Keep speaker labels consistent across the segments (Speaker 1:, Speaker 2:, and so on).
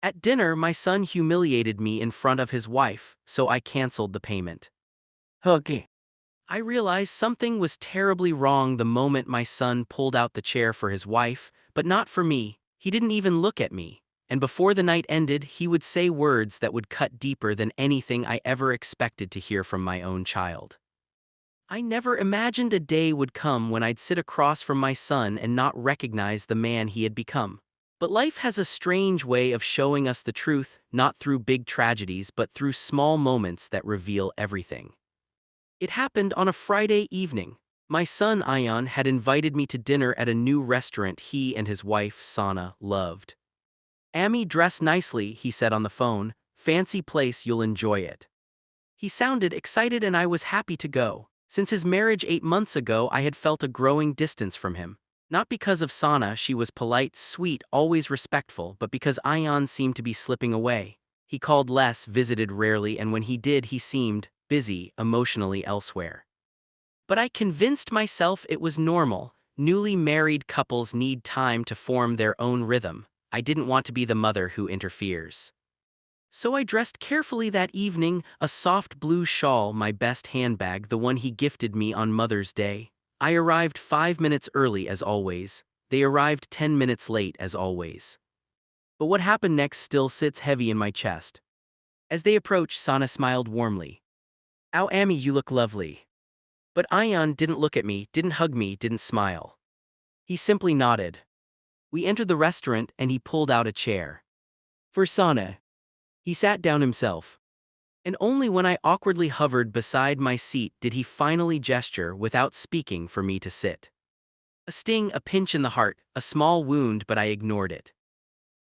Speaker 1: At dinner, my son humiliated me in front of his wife, so I canceled the payment. Okay. I realized something was terribly wrong the moment my son pulled out the chair for his wife, but not for me. He didn't even look at me. And before the night ended, he would say words that would cut deeper than anything I ever expected to hear from my own child. I never imagined a day would come when I'd sit across from my son and not recognize the man he had become. But life has a strange way of showing us the truth, not through big tragedies but through small moments that reveal everything. It happened on a Friday evening. My son Ion had invited me to dinner at a new restaurant he and his wife Sana loved. "Amy, dress nicely," he said on the phone. "Fancy place, you'll enjoy it." He sounded excited and I was happy to go. Since his marriage 8 months ago, I had felt a growing distance from him. Not because of Sana, she was polite, sweet, always respectful, but because Ion seemed to be slipping away. He called less, visited rarely, and when he did, he seemed busy, emotionally elsewhere. But I convinced myself it was normal. Newly married couples need time to form their own rhythm. I didn't want to be the mother who interferes. So I dressed carefully that evening, a soft blue shawl, my best handbag, the one he gifted me on Mother's Day. I arrived 5 minutes early as always. They arrived 10 minutes late as always. But what happened next still sits heavy in my chest. As they approached, Sana smiled warmly. "Ow, Amy, you look lovely." But Ion didn't look at me, didn't hug me, didn't smile. He simply nodded. We entered the restaurant and he pulled out a chair. For Sana. He sat down himself. And only when I awkwardly hovered beside my seat did he finally gesture without speaking for me to sit. A sting, a pinch in the heart, a small wound, but I ignored it.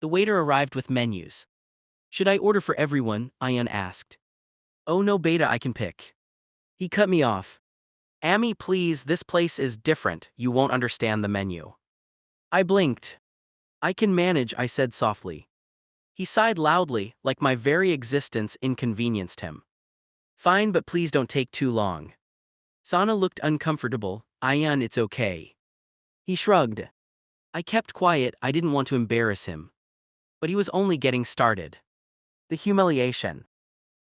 Speaker 1: The waiter arrived with menus. "Should I order for everyone?" Ion asked. "Oh no, Beta, I can pick." He cut me off. "Amy, please, this place is different, you won't understand the menu." I blinked. "I can manage," I said softly. He sighed loudly, like my very existence inconvenienced him. "Fine, but please don't take too long." Sana looked uncomfortable. "Ion, it's okay." He shrugged. I kept quiet, I didn't want to embarrass him. But he was only getting started. The humiliation.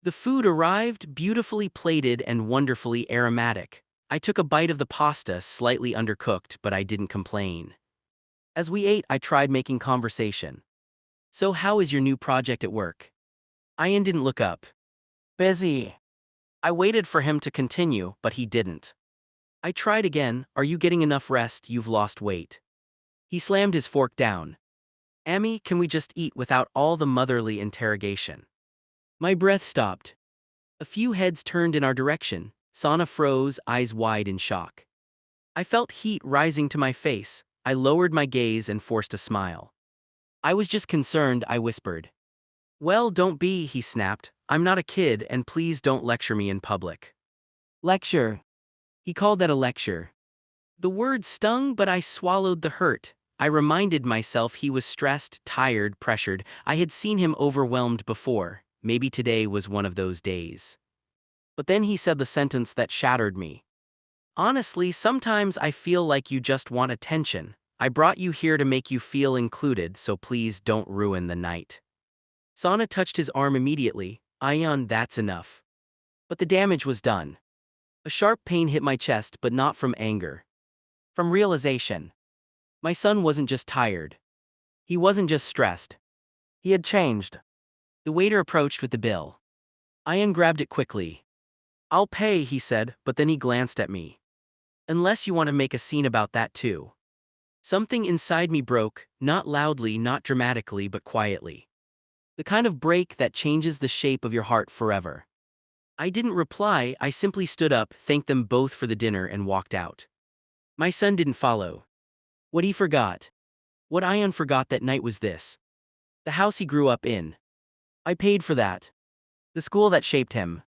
Speaker 1: The food arrived, beautifully plated and wonderfully aromatic. I took a bite of the pasta, slightly undercooked, but I didn't complain. As we ate, I tried making conversation. "So how is your new project at work?" Ian didn't look up. "Busy." I waited for him to continue, but he didn't. I tried again. "Are you getting enough rest? You've lost weight." He slammed his fork down. "Amy, can we just eat without all the motherly interrogation?" My breath stopped. A few heads turned in our direction. Sana froze, eyes wide in shock. I felt heat rising to my face. I lowered my gaze and forced a smile. "I was just concerned," I whispered. "Well, don't be," he snapped. "I'm not a kid, and please don't lecture me in public." Lecture. He called that a lecture. The word stung, but I swallowed the hurt. I reminded myself he was stressed, tired, pressured. I had seen him overwhelmed before. Maybe today was one of those days. But then he said the sentence that shattered me. "Honestly, sometimes I feel like you just want attention. I brought you here to make you feel included, so please don't ruin the night." Sana touched his arm immediately. "Ion, that's enough." But the damage was done. A sharp pain hit my chest, but not from anger. From realization. My son wasn't just tired. He wasn't just stressed. He had changed. The waiter approached with the bill. Ion grabbed it quickly. "I'll pay," he said, but then he glanced at me. "Unless you want to make a scene about that too." Something inside me broke, not loudly, not dramatically, but quietly. The kind of break that changes the shape of your heart forever. I didn't reply, I simply stood up, thanked them both for the dinner, and walked out. My son didn't follow. What he forgot. What Ion forgot that night was this. The house he grew up in. I paid for that. The school that shaped him.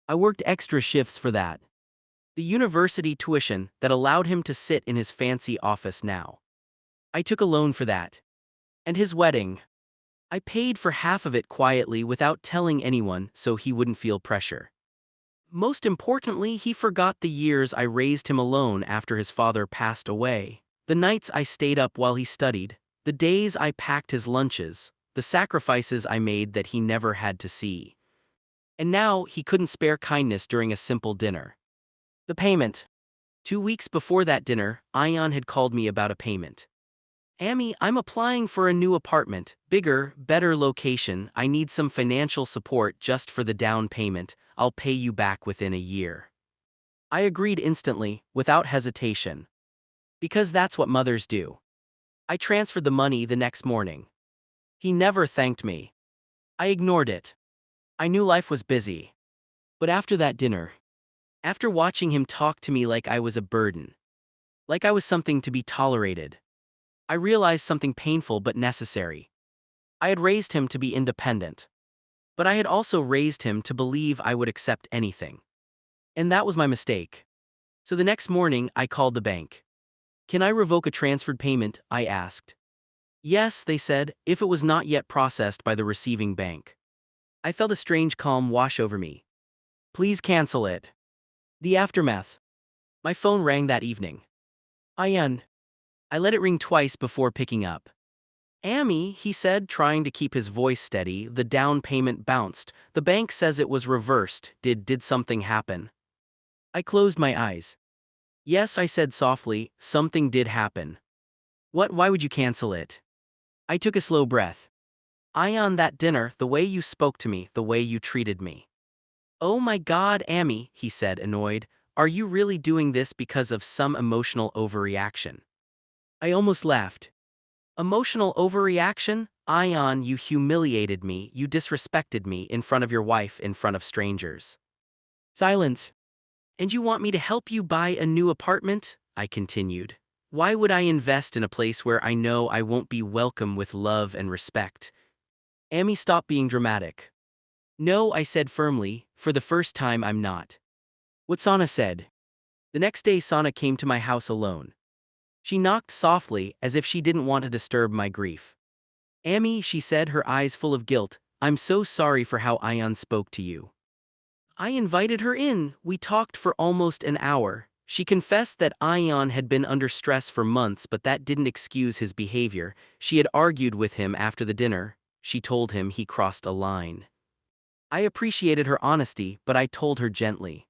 Speaker 1: I worked extra shifts for that. The university tuition that allowed him to sit in his fancy office now. I took a loan for that. And his wedding. I paid for half of it quietly without telling anyone so he wouldn't feel pressure. Most importantly, he forgot the years I raised him alone after his father passed away. The nights I stayed up while he studied. The days I packed his lunches. the sacrifices I made that he never had to see. And now he couldn't spare kindness during a simple dinner. The payment. 2 weeks before that dinner, Ion had called me about a payment. Amy, I'm applying for a new apartment, bigger, better location. I need some financial support just for the down payment. I'll pay you back within a year. I agreed instantly, without hesitation. Because that's what mothers do. I transferred the money the next morning. He never thanked me. I ignored it. I knew life was busy. But after that dinner, after watching him talk to me like I was a burden, like I was something to be tolerated, I realized something painful but necessary. I had raised him to be independent. But I had also raised him to believe I would accept anything. And that was my mistake. So the next morning, I called the bank. Can I revoke a transferred payment? I asked. Yes, they said, if it was not yet processed by the receiving bank. I felt a strange calm wash over me. Please cancel it. The aftermath. My phone rang that evening. Ian. I let it ring twice before picking up. Amy, he said, trying to keep his voice steady. The down payment bounced. The bank says it was reversed. Did something happen? I closed my eyes. Yes, I said softly, something did happen. What? Why would you cancel it? I took a slow breath. Ion, that dinner, the way you spoke to me, the way you treated me. Oh my God, Amy, he said, annoyed. Are you really doing this because of some emotional overreaction? I almost laughed. Emotional overreaction? Ion, you humiliated me, you disrespected me in front of your wife, in front of strangers. Silence. And you want me to help you buy a new apartment? I continued. Why would I invest in a place where I know I won't be welcome with love and respect? Amy stopped being dramatic. No, I said firmly, for the first time I'm not. What Sana said. The next day Sana came to my house alone. She knocked softly, as if she didn't want to disturb my grief. Amy, she said, her eyes full of guilt, I'm so sorry for how Ion spoke to you. I invited her in. We talked for almost an hour. She confessed that Ion had been under stress for months, but that didn't excuse his behavior. She had argued with him after the dinner. She told him he crossed a line. I appreciated her honesty, but I told her gently.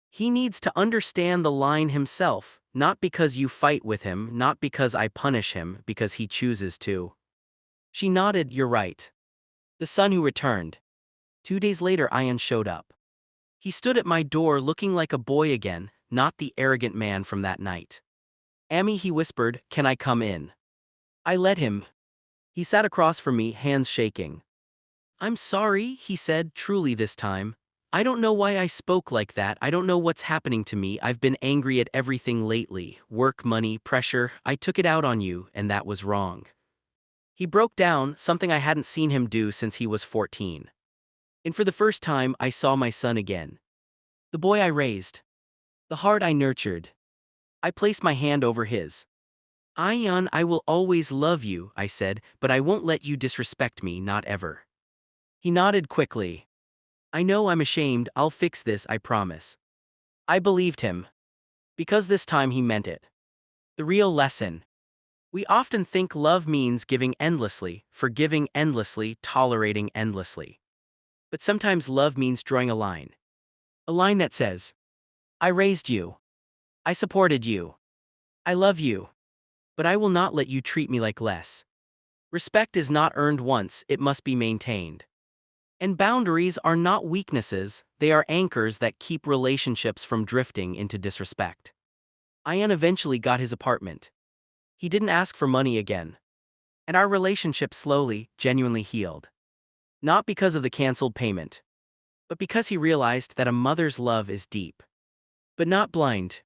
Speaker 1: He needs to understand the line himself, not because you fight with him, not because I punish him, because he chooses to. She nodded, you're right. The son who returned. 2 days later, Ion showed up. He stood at my door looking like a boy again, not the arrogant man from that night. Amy, he whispered, can I come in? I let him. He sat across from me, hands shaking. I'm sorry, he said, truly this time. I don't know why I spoke like that. I don't know what's happening to me. I've been angry at everything lately. Work, money, pressure. I took it out on you, and that was wrong. He broke down, something I hadn't seen him do since he was 14. And for the first time, I saw my son again. The boy I raised. The heart I nurtured. I placed my hand over his. Ion, I will always love you, I said, but I won't let you disrespect me, not ever. He nodded quickly. I know I'm ashamed, I'll fix this, I promise. I believed him. Because this time he meant it. The real lesson. We often think love means giving endlessly, forgiving endlessly, tolerating endlessly. But sometimes love means drawing a line. A line that says, I raised you. I supported you. I love you. But I will not let you treat me like less. Respect is not earned once, it must be maintained. And boundaries are not weaknesses, they are anchors that keep relationships from drifting into disrespect. Ian eventually got his apartment. He didn't ask for money again. And our relationship slowly, genuinely healed. Not because of the canceled payment, but because he realized that a mother's love is deep, but not blind.